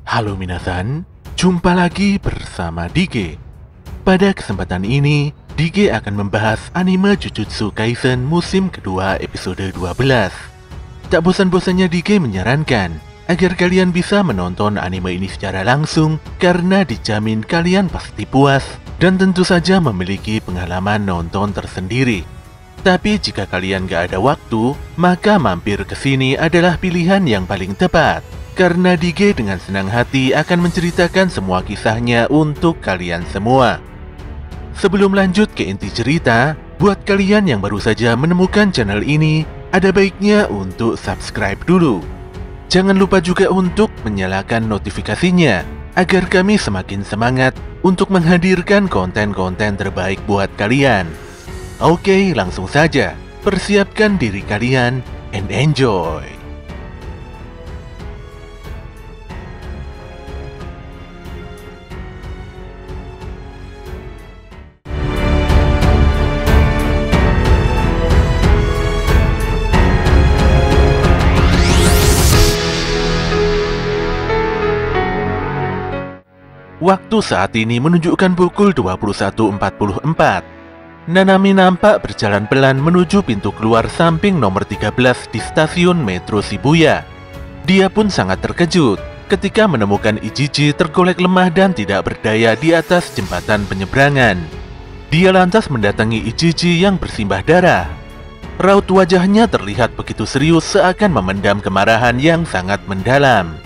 Halo minasan, jumpa lagi bersama Dige. Pada kesempatan ini, Dige akan membahas anime Jujutsu Kaisen musim kedua episode 12. Tak bosan-bosannya Dige menyarankan agar kalian bisa menonton anime ini secara langsung karena dijamin kalian pasti puas dan tentu saja memiliki pengalaman nonton tersendiri. Tapi jika kalian gak ada waktu, maka mampir ke sini adalah pilihan yang paling tepat. Karena Dige dengan senang hati akan menceritakan semua kisahnya untuk kalian semua. Sebelum lanjut ke inti cerita, buat kalian yang baru saja menemukan channel ini, ada baiknya untuk subscribe dulu. Jangan lupa juga untuk menyalakan notifikasinya, agar kami semakin semangat untuk menghadirkan konten-konten terbaik buat kalian. Oke, langsung saja, persiapkan diri kalian and enjoy! Waktu saat ini menunjukkan pukul 21.44. Nanami nampak berjalan pelan menuju pintu keluar samping nomor 13 di stasiun Metro Shibuya. Dia pun sangat terkejut ketika menemukan Ijiji tergolek lemah dan tidak berdaya di atas jembatan penyeberangan. Dia lantas mendatangi Ijiji yang bersimbah darah. Raut wajahnya terlihat begitu serius seakan memendam kemarahan yang sangat mendalam.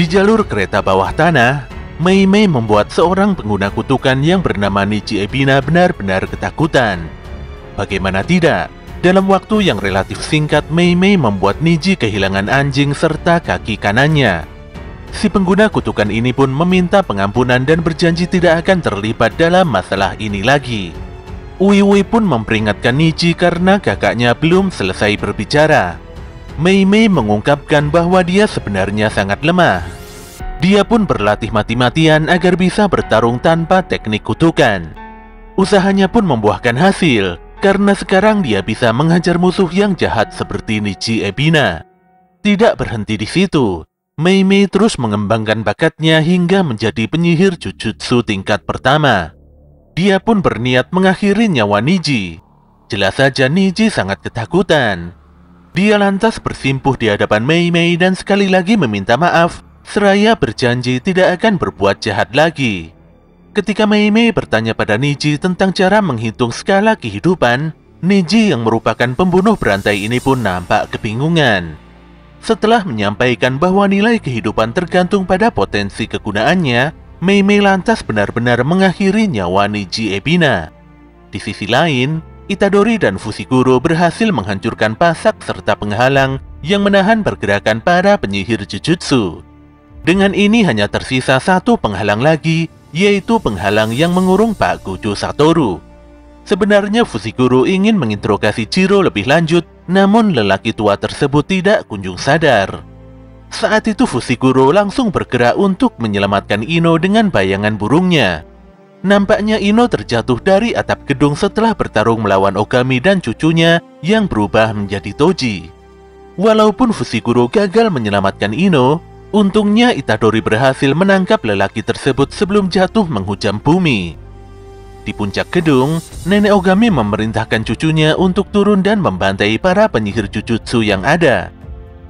Di jalur kereta bawah tanah, Mei Mei membuat seorang pengguna kutukan yang bernama Niji Ebina benar-benar ketakutan. Bagaimana tidak, dalam waktu yang relatif singkat Mei Mei membuat Niji kehilangan anjing serta kaki kanannya. Si pengguna kutukan ini pun meminta pengampunan dan berjanji tidak akan terlibat dalam masalah ini lagi. Wei Wei pun memperingatkan Niji karena kakaknya belum selesai berbicara. Mei Mei mengungkapkan bahwa dia sebenarnya sangat lemah. Dia pun berlatih mati-matian agar bisa bertarung tanpa teknik kutukan. Usahanya pun membuahkan hasil, karena sekarang dia bisa menghajar musuh yang jahat seperti Niji Ebina. Tidak berhenti di situ, Mei Mei terus mengembangkan bakatnya hingga menjadi penyihir Jujutsu tingkat pertama. Dia pun berniat mengakhiri nyawa Niji. Jelas saja Niji sangat ketakutan. Dia lantas bersimpuh di hadapan Mei Mei dan sekali lagi meminta maaf, seraya berjanji tidak akan berbuat jahat lagi. Ketika Mei Mei bertanya pada Niji tentang cara menghitung skala kehidupan, Niji yang merupakan pembunuh berantai ini pun nampak kebingungan. Setelah menyampaikan bahwa nilai kehidupan tergantung pada potensi kegunaannya, Mei Mei lantas benar-benar mengakhiri nyawa Niji Ebina. Di sisi lain, Itadori dan Fushiguro berhasil menghancurkan pasak serta penghalang yang menahan pergerakan para penyihir Jujutsu. Dengan ini hanya tersisa satu penghalang lagi, yaitu penghalang yang mengurung Pak Gojo Satoru. Sebenarnya Fushiguro ingin menginterogasi Jiro lebih lanjut, namun lelaki tua tersebut tidak kunjung sadar. Saat itu Fushiguro langsung bergerak untuk menyelamatkan Ino dengan bayangan burungnya. Nampaknya Ino terjatuh dari atap gedung setelah bertarung melawan Ogami dan cucunya yang berubah menjadi Toji. Walaupun Fushiguro gagal menyelamatkan Ino, untungnya Itadori berhasil menangkap lelaki tersebut sebelum jatuh menghujam bumi. Di puncak gedung, Nenek Ogami memerintahkan cucunya untuk turun dan membantai para penyihir Jujutsu yang ada.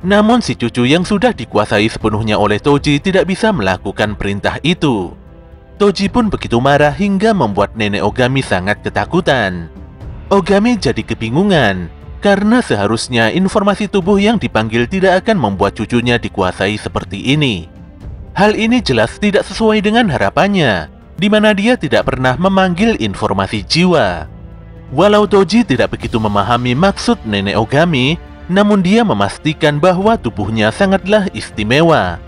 Namun si cucu yang sudah dikuasai sepenuhnya oleh Toji tidak bisa melakukan perintah itu. Toji pun begitu marah hingga membuat Nenek Ogami sangat ketakutan. Ogami jadi kebingungan, karena seharusnya informasi tubuh yang dipanggil tidak akan membuat cucunya dikuasai seperti ini. Hal ini jelas tidak sesuai dengan harapannya, di mana dia tidak pernah memanggil informasi jiwa. Walau Toji tidak begitu memahami maksud Nenek Ogami, namun dia memastikan bahwa tubuhnya sangatlah istimewa.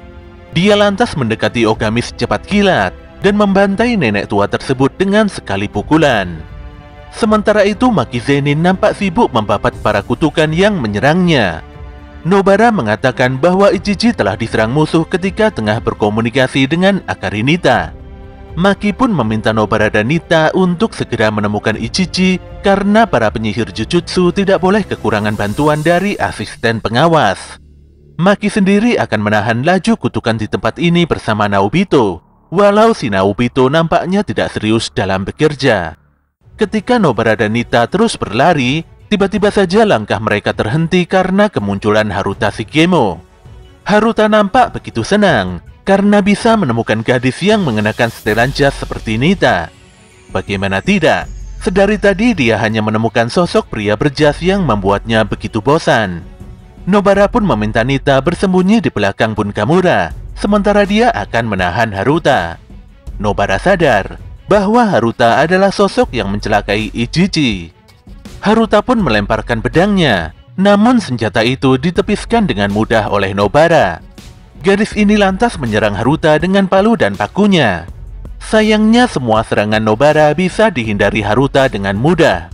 Dia lantas mendekati Ogami secepat kilat dan membantai nenek tua tersebut dengan sekali pukulan. Sementara itu Maki Zenin nampak sibuk membabat para kutukan yang menyerangnya. Nobara mengatakan bahwa Ijiji telah diserang musuh ketika tengah berkomunikasi dengan Akarinita. Maki pun meminta Nobara dan Nita untuk segera menemukan Ijiji karena para penyihir Jujutsu tidak boleh kekurangan bantuan dari asisten pengawas. Maki sendiri akan menahan laju kutukan di tempat ini bersama Naobito, walau si Naobito nampaknya tidak serius dalam bekerja. Ketika Nobara dan Nita terus berlari, tiba-tiba saja langkah mereka terhenti karena kemunculan Haruta Shigemo. Haruta nampak begitu senang karena bisa menemukan gadis yang mengenakan setelan jas seperti Nita. Bagaimana tidak, sedari tadi dia hanya menemukan sosok pria berjas yang membuatnya begitu bosan. Nobara pun meminta Nita bersembunyi di belakang Bunkamura, sementara dia akan menahan Haruta. Nobara sadar bahwa Haruta adalah sosok yang mencelakai Ichichi. Haruta pun melemparkan pedangnya, namun senjata itu ditepiskan dengan mudah oleh Nobara. Gadis ini lantas menyerang Haruta dengan palu dan pakunya. Sayangnya semua serangan Nobara bisa dihindari Haruta dengan mudah.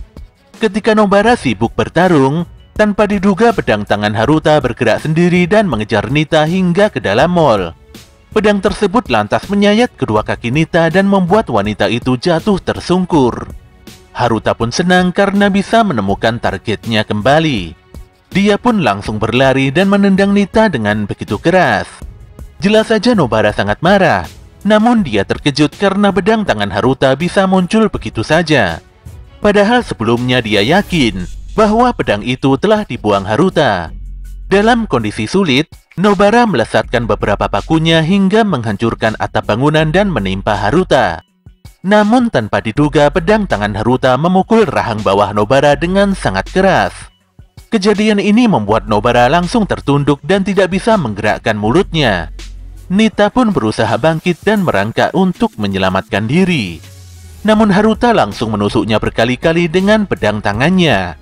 Ketika Nobara sibuk bertarung, tanpa diduga pedang tangan Haruta bergerak sendiri dan mengejar Nita hingga ke dalam mall. Pedang tersebut lantas menyayat kedua kaki Nita dan membuat wanita itu jatuh tersungkur. Haruta pun senang karena bisa menemukan targetnya kembali. Dia pun langsung berlari dan menendang Nita dengan begitu keras. Jelas saja Nobara sangat marah, namun dia terkejut karena pedang tangan Haruta bisa muncul begitu saja. Padahal sebelumnya dia yakin bahwa pedang itu telah dibuang Haruta. Dalam kondisi sulit, Nobara melesatkan beberapa pakunya hingga menghancurkan atap bangunan dan menimpa Haruta. Namun tanpa diduga pedang tangan Haruta memukul rahang bawah Nobara dengan sangat keras. Kejadian ini membuat Nobara langsung tertunduk dan tidak bisa menggerakkan mulutnya. Nita pun berusaha bangkit dan merangkak untuk menyelamatkan diri. Namun Haruta langsung menusuknya berkali-kali dengan pedang tangannya.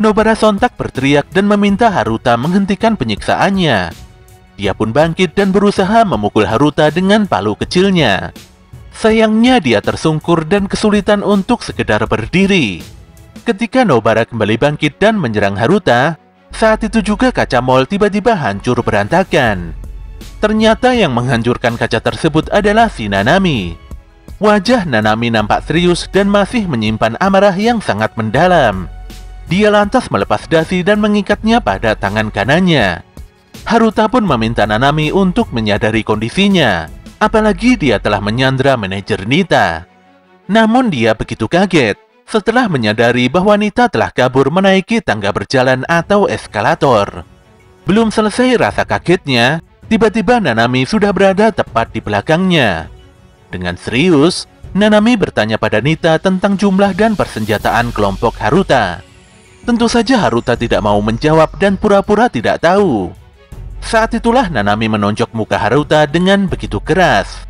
Nobara sontak berteriak dan meminta Haruta menghentikan penyiksaannya. Dia pun bangkit dan berusaha memukul Haruta dengan palu kecilnya. Sayangnya dia tersungkur dan kesulitan untuk sekedar berdiri. Ketika Nobara kembali bangkit dan menyerang Haruta, saat itu juga kaca mall tiba-tiba hancur berantakan. Ternyata yang menghancurkan kaca tersebut adalah si Nanami. Wajah Nanami nampak serius dan masih menyimpan amarah yang sangat mendalam. Dia lantas melepas dasi dan mengikatnya pada tangan kanannya. Haruta pun meminta Nanami untuk menyadari kondisinya, apalagi dia telah menyandra manajer Nita. Namun dia begitu kaget setelah menyadari bahwa Nita telah kabur menaiki tangga berjalan atau eskalator. Belum selesai rasa kagetnya, tiba-tiba Nanami sudah berada tepat di belakangnya. Dengan serius, Nanami bertanya pada Nita tentang jumlah dan persenjataan kelompok Haruta. Tentu saja Haruta tidak mau menjawab dan pura-pura tidak tahu. Saat itulah Nanami menonjok muka Haruta dengan begitu keras.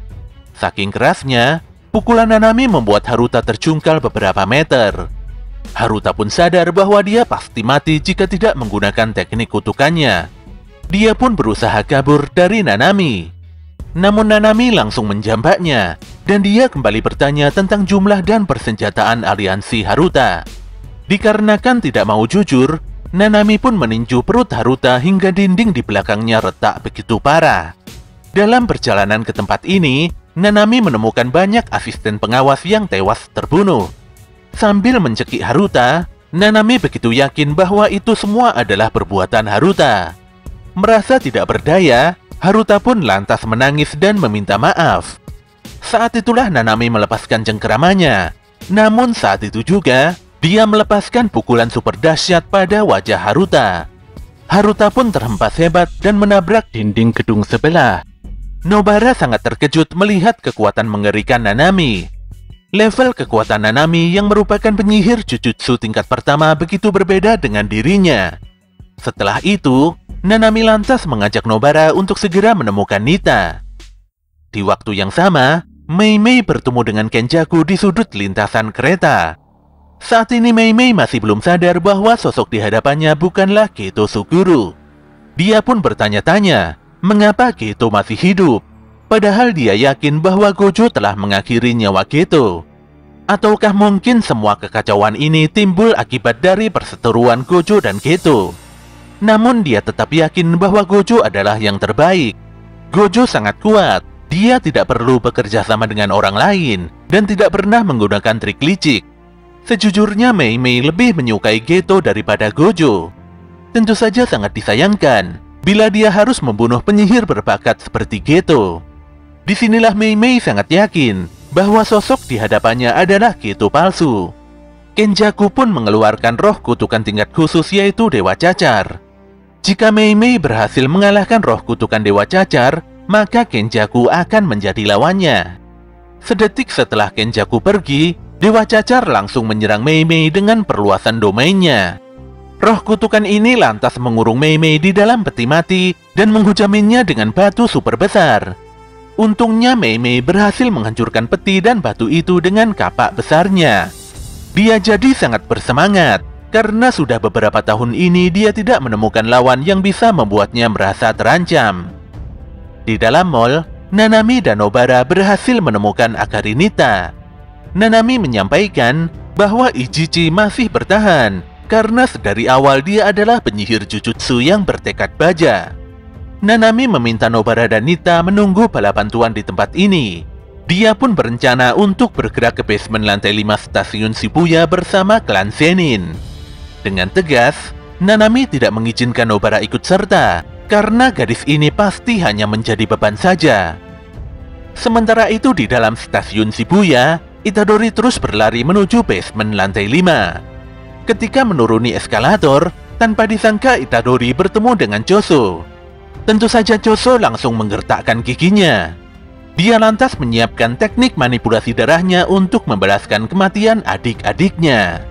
Saking kerasnya, pukulan Nanami membuat Haruta terjungkal beberapa meter. Haruta pun sadar bahwa dia pasti mati jika tidak menggunakan teknik kutukannya. Dia pun berusaha kabur dari Nanami. Namun Nanami langsung menjambaknya, dan dia kembali bertanya tentang jumlah dan persenjataan aliansi Haruta. Dikarenakan tidak mau jujur, Nanami pun meninju perut Haruta hingga dinding di belakangnya retak begitu parah. Dalam perjalanan ke tempat ini, Nanami menemukan banyak asisten pengawas yang tewas terbunuh. Sambil mencekik Haruta, Nanami begitu yakin bahwa itu semua adalah perbuatan Haruta. Merasa tidak berdaya, Haruta pun lantas menangis dan meminta maaf. Saat itulah Nanami melepaskan cengkeramannya. Namun saat itu juga, dia melepaskan pukulan super dahsyat pada wajah Haruta. Haruta pun terhempas hebat dan menabrak dinding gedung sebelah. Nobara sangat terkejut melihat kekuatan mengerikan Nanami. Level kekuatan Nanami yang merupakan penyihir Jujutsu tingkat pertama begitu berbeda dengan dirinya. Setelah itu, Nanami lantas mengajak Nobara untuk segera menemukan Nita. Di waktu yang sama, Mei Mei bertemu dengan Kenjaku di sudut lintasan kereta. Saat ini Mei Mei masih belum sadar bahwa sosok di hadapannya bukanlah Geto Suguru. Dia pun bertanya-tanya, mengapa Geto masih hidup? Padahal dia yakin bahwa Gojo telah mengakhiri nyawa Geto. Ataukah mungkin semua kekacauan ini timbul akibat dari perseteruan Gojo dan Geto? Namun dia tetap yakin bahwa Gojo adalah yang terbaik. Gojo sangat kuat, dia tidak perlu bekerja sama dengan orang lain, dan tidak pernah menggunakan trik licik. Sejujurnya Mei Mei lebih menyukai Geto daripada Gojo. Tentu saja sangat disayangkan, bila dia harus membunuh penyihir berbakat seperti Geto. Disinilah Mei Mei sangat yakin bahwa sosok di hadapannya adalah Geto palsu. Kenjaku pun mengeluarkan roh kutukan tingkat khusus yaitu Dewa Cacar. Jika Mei Mei berhasil mengalahkan roh kutukan Dewa Cacar, maka Kenjaku akan menjadi lawannya. Sedetik setelah Kenjaku pergi, Dewa Cacar langsung menyerang Mei Mei dengan perluasan domainnya. Roh kutukan ini lantas mengurung Mei Mei di dalam peti mati dan menghujaminya dengan batu super besar. Untungnya Mei Mei berhasil menghancurkan peti dan batu itu dengan kapak besarnya. Dia jadi sangat bersemangat, karena sudah beberapa tahun ini dia tidak menemukan lawan yang bisa membuatnya merasa terancam. Di dalam mall, Nanami dan Nobara berhasil menemukan Akarinita. Nanami menyampaikan bahwa Ichichi masih bertahan, karena sedari awal dia adalah penyihir Jujutsu yang bertekad baja. Nanami meminta Nobara dan Nita menunggu balapan tuan di tempat ini. Dia pun berencana untuk bergerak ke basement lantai 5 stasiun Shibuya bersama klan Zenin. Dengan tegas, Nanami tidak mengizinkan Nobara ikut serta, karena gadis ini pasti hanya menjadi beban saja. Sementara itu di dalam stasiun Shibuya, Itadori terus berlari menuju basement lantai 5. Ketika menuruni eskalator, tanpa disangka Itadori bertemu dengan Choso. Tentu saja Choso langsung menggertakkan giginya. Dia lantas menyiapkan teknik manipulasi darahnya untuk membalaskan kematian adik-adiknya.